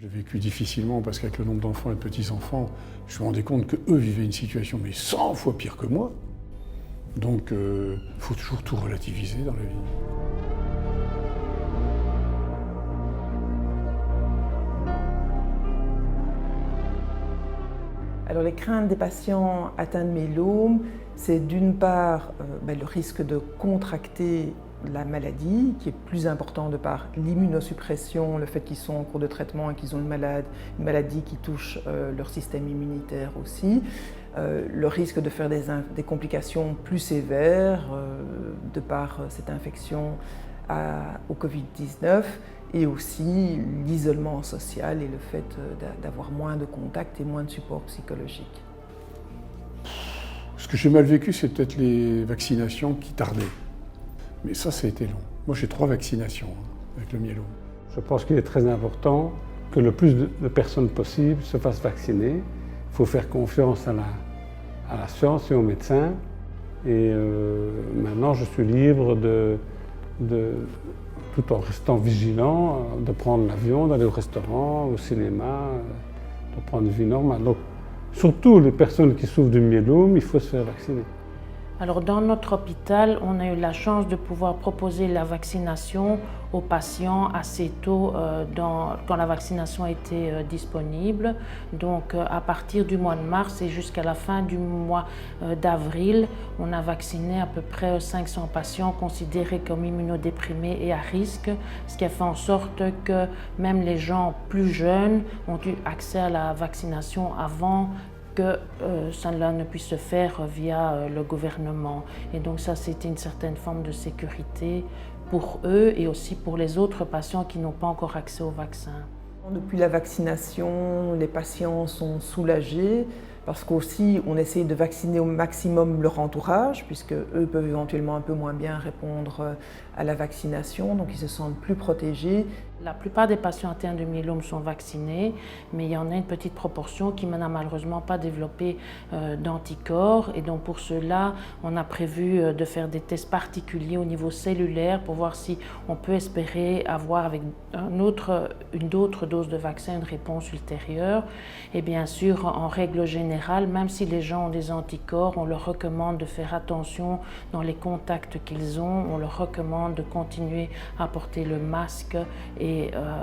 J'ai vécu difficilement parce qu'avec le nombre d'enfants et de petits-enfants, je me rendais compte qu'eux vivaient une situation mais 100 fois pire que moi. Donc il faut toujours tout relativiser dans la vie. Alors les craintes des patients atteints de myélome, c'est d'une part le risque de contracter la maladie, qui est plus important de par l'immunosuppression, le fait qu'ils sont en cours de traitement et qu'ils ont une maladie qui touche leur système immunitaire aussi, le risque de faire des complications plus sévères de par cette infection au Covid-19, et aussi l'isolement social et le fait d'avoir moins de contacts et moins de support psychologique. Ce que j'ai mal vécu, c'est peut-être les vaccinations qui tardaient. Mais ça a été long. Moi, j'ai 3 vaccinations avec le myélome. Je pense qu'il est très important que le plus de personnes possible se fassent vacciner. Il faut faire confiance à la science et aux médecins. Et maintenant, je suis libre tout en restant vigilant, de prendre l'avion, d'aller au restaurant, au cinéma, de prendre une vie normale. Donc, surtout les personnes qui souffrent du myélome, il faut se faire vacciner. Alors dans notre hôpital, on a eu la chance de pouvoir proposer la vaccination aux patients assez tôt quand la vaccination était disponible. Donc à partir du mois de mars et jusqu'à la fin du mois d'avril, on a vacciné à peu près 500 patients considérés comme immunodéprimés et à risque, ce qui a fait en sorte que même les gens plus jeunes ont eu accès à la vaccination avant que cela ne puisse se faire via le gouvernement. Et donc ça, c'était une certaine forme de sécurité pour eux et aussi pour les autres patients qui n'ont pas encore accès au vaccin. Depuis la vaccination, les patients sont soulagés parce qu'aussi on essaye de vacciner au maximum leur entourage, puisque eux peuvent éventuellement un peu moins bien répondre à la vaccination, donc ils se sentent plus protégés. La plupart des patients atteints de myélome sont vaccinés, mais il y en a une petite proportion qui n'a malheureusement pas développé d'anticorps. Et donc pour cela, on a prévu de faire des tests particuliers au niveau cellulaire pour voir si on peut espérer avoir avec une autre dose de vaccin une réponse ultérieure. Et bien sûr, en règle générale, même si les gens ont des anticorps, on leur recommande de faire attention dans les contacts qu'ils ont. On leur recommande de continuer à porter le masque et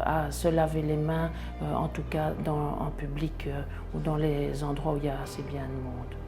à se laver les mains, en tout cas en public ou dans les endroits où il y a assez bien de monde.